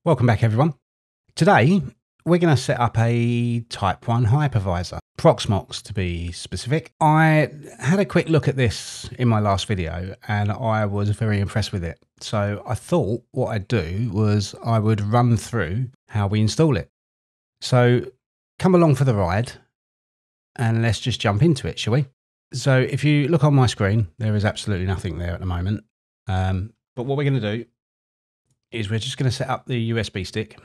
Welcome back, everyone. Today, we're going to set up a Type 1 hypervisor, Proxmox to be specific. I had a quick look at this in my last video and I was very impressed with it. So I thought what I'd do was I would run through how we install it. So come along for the ride and let's just jump into it, shall we? So if you look on my screen, there is absolutely nothing there at the moment. But what we're going to do is we're just going to set up the USB stick.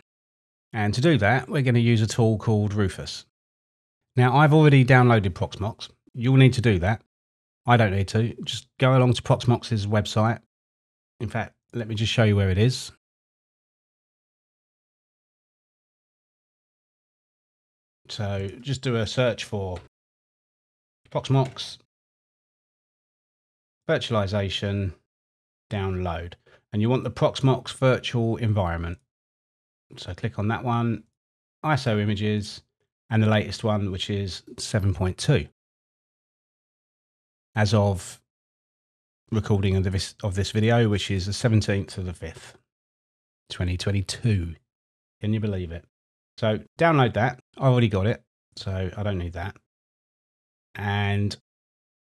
And to do that, we're going to use a tool called Rufus. Now, I've already downloaded Proxmox. You'll need to do that. I don't need to. Just go along to Proxmox's website. In fact, let me just show you where it is. So just do a search for Proxmox virtualization download. And you want the Proxmox virtual environment. So click on that one, ISO images, and the latest one, which is 7.2. As of recording of this video, which is the 17th of the 5th, 2022. Can you believe it? So download that. I already got it, so I don't need that. And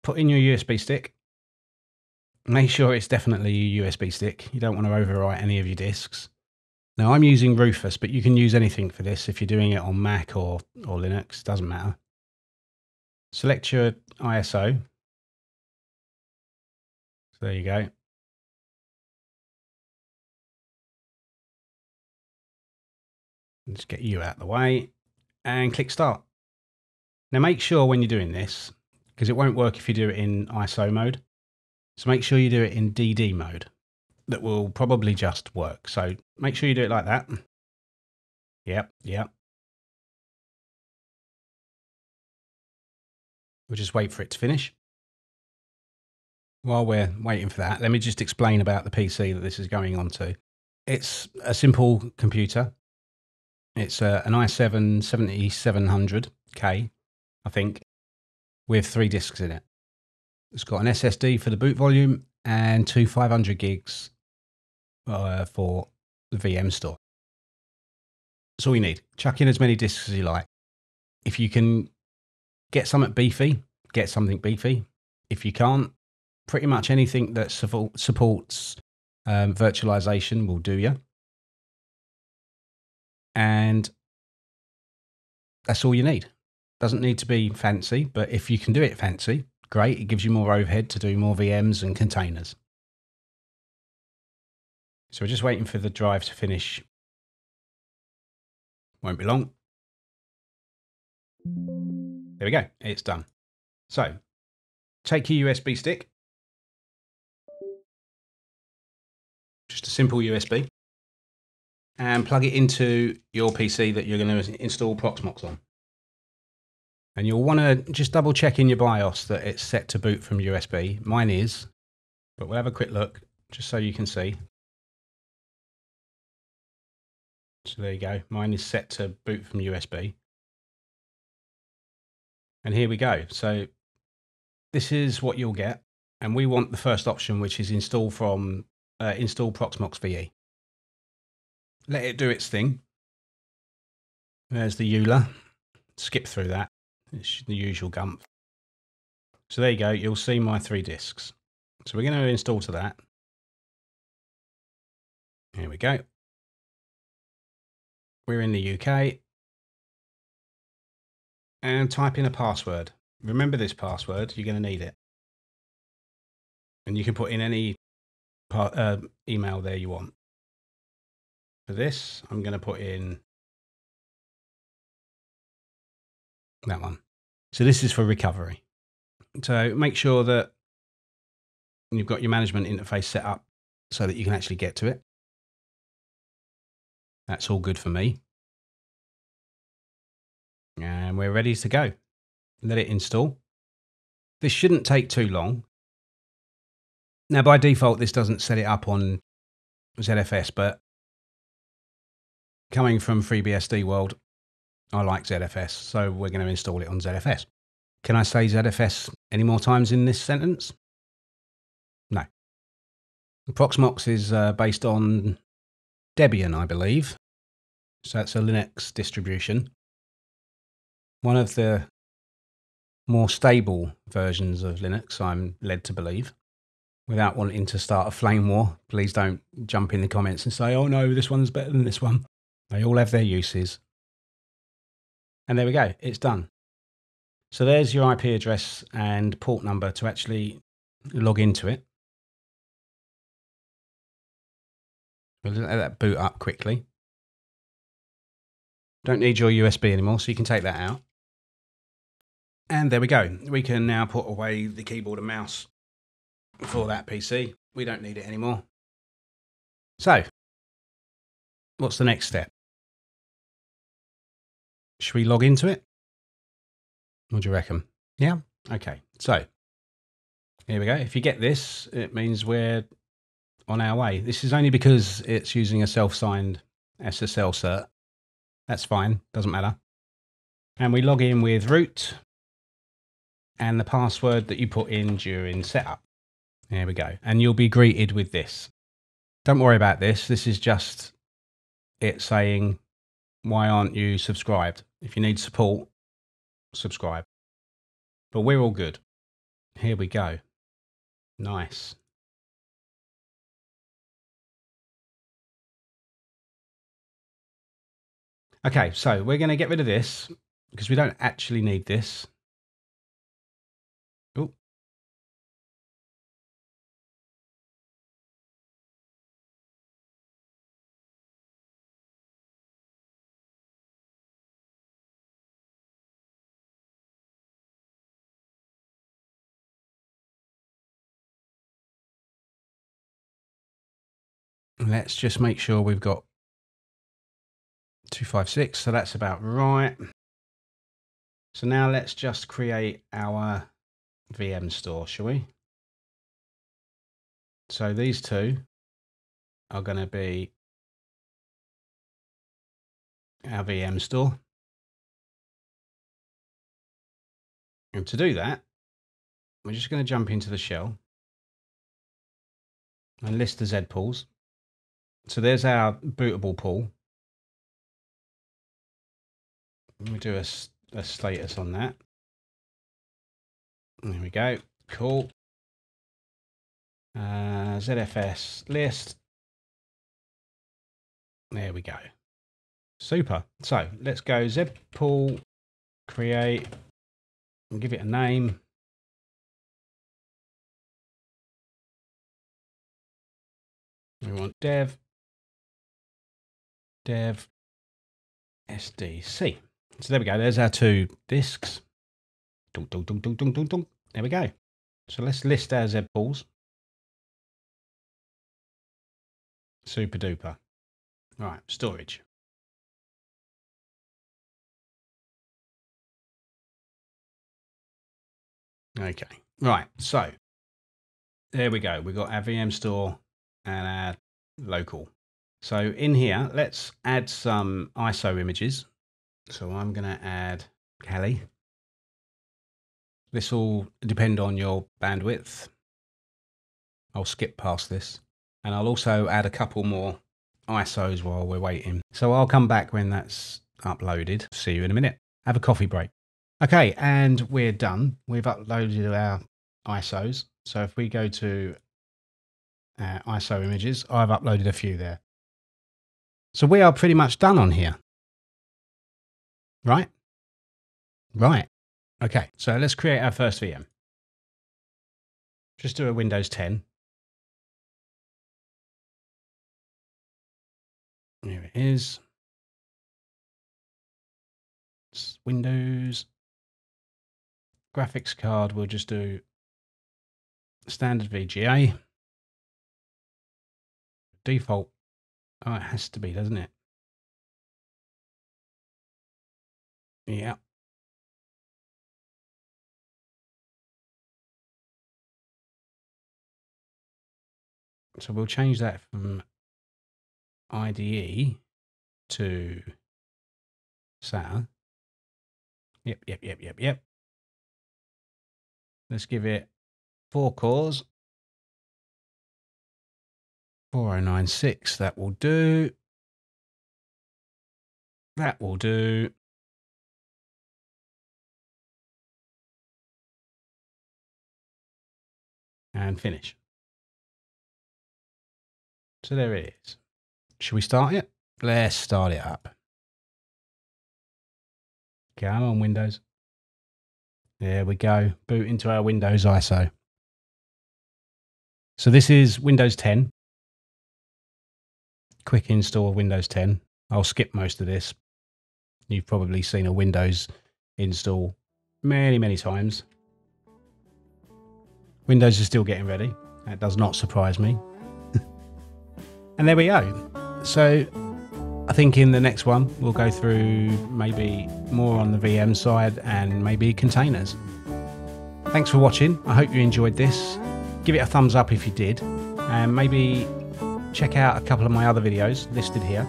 put in your USB stick. Make sure it's definitely a USB stick. You don't want to overwrite any of your disks. Now I'm using Rufus, but you can use anything for this if you're doing it on Mac or Linux, doesn't matter. Select your ISO. So there you go. Just get you out of the way and click start. Now make sure when you're doing this, because it won't work if you do it in ISO mode. So make sure you do it in DD mode. That will probably just work. So make sure you do it like that. Yep. We'll just wait for it to finish. While we're waiting for that, let me just explain about the PC that this is going on to. It's a simple computer. It's an i7 7700K, I think, with 3 disks in it. It's got an SSD for the boot volume and 2 500 gigs for the VM store. That's all you need. Chuck in as many disks as you like. If you can get something beefy, get something beefy. If you can't, pretty much anything that supports virtualization will do you. And that's all you need. Doesn't need to be fancy, but if you can do it fancy, great. It gives you more overhead to do more VMs and containers. So we're just waiting for the drive to finish. Won't be long. There we go. It's done. So take your USB stick. Just a simple USB. And plug it into your PC that you're going to install Proxmox on. And you'll want to just double check in your BIOS that it's set to boot from USB. Mine is, but we'll have a quick look just so you can see. So there you go. Mine is set to boot from USB. And here we go. So this is what you'll get. And we want the first option, which is install Proxmox VE. Let it do its thing. There's the EULA. Skip through that. It's the usual gump. So there you go. You'll see my 3 disks. So we're going to install to that. Here we go. We're in the UK. And type in a password. Remember this password. You're going to need it. And you can put in any email there you want. For this, I'm going to put in that one. So this is for recovery. So make sure that you've got your management interface set up so that you can actually get to it. That's all good for me. And we're ready to go. Let it install. This shouldn't take too long. Now, by default, this doesn't set it up on ZFS, but coming from FreeBSD world, I like ZFS, so we're going to install it on ZFS. Can I say ZFS any more times in this sentence? No. Proxmox is based on Debian, I believe. So that's a Linux distribution. One of the more stable versions of Linux, I'm led to believe. Without wanting to start a flame war, please don't jump in the comments and say, oh no, this one's better than this one. They all have their uses. And there we go, it's done. So there's your IP address and port number to actually log into it. We'll let that boot up quickly. Don't need your USB anymore, so you can take that out. And there we go. We can now put away the keyboard and mouse for that PC. We don't need it anymore. So, what's the next step? Should we log into it? What do you reckon? Yeah? Okay. So, here we go. If you get this, it means we're on our way. This is only because it's using a self-signed SSL cert. That's fine. Doesn't matter. And we log in with root and the password that you put in during setup. There we go. And you'll be greeted with this. Don't worry about this. This is just it saying, why aren't you subscribed? If you need support, subscribe. But we're all good. Here we go. Nice. Okay, so we're going to get rid of this because we don't actually need this. Oh. Let's just make sure we've got 256, so that's about right. So now let's just create our VM store, shall we? So these two are going to be our VM store. And to do that, we're just going to jump into the shell and list the Z pools. So there's our bootable pool. We do a status on that. There we go. Cool. ZFS list. There we go. Super. So let's go Z pool, create, and give it a name. We want dev SDC. So there we go. There's our two disks. Dunk, dunk, dunk, dunk, dunk, dunk, dunk. There we go. So let's list our Z pools. Super duper. Right, storage. Okay. Right. So there we go. We've got our VM store and our local. So in here, let's add some ISO images. So I'm going to add Kali. This will depend on your bandwidth. I'll skip past this. And I'll also add a couple more ISOs while we're waiting. So I'll come back when that's uploaded. See you in a minute. Have a coffee break. Okay, and we're done. We've uploaded our ISOs. So if we go to ISO images, I've uploaded a few there. So we are pretty much done on here. Right? Right. Okay, so let's create our first VM. Just do a Windows 10. Here it is. It's Windows. Graphics card, we'll just do standard VGA. Default. Oh, it has to be, doesn't it? Yeah. So we'll change that from IDE to SATA. Yep. Let's give it 4 cores. 4096, that will do. That will do. And finish. So there it is. Should we start it? Let's start it up. Come on, Windows. There we go. Boot into our Windows ISO. So this is Windows 10. Quick install of Windows 10. I'll skip most of this. You've probably seen a Windows install many, many times. Windows is still getting ready. That does not surprise me. And there we go. So I think in the next one, we'll go through maybe more on the VM side and maybe containers. Thanks for watching. I hope you enjoyed this. Give it a thumbs up if you did. And maybe check out a couple of my other videos listed here.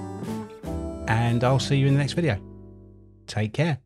And I'll see you in the next video. Take care.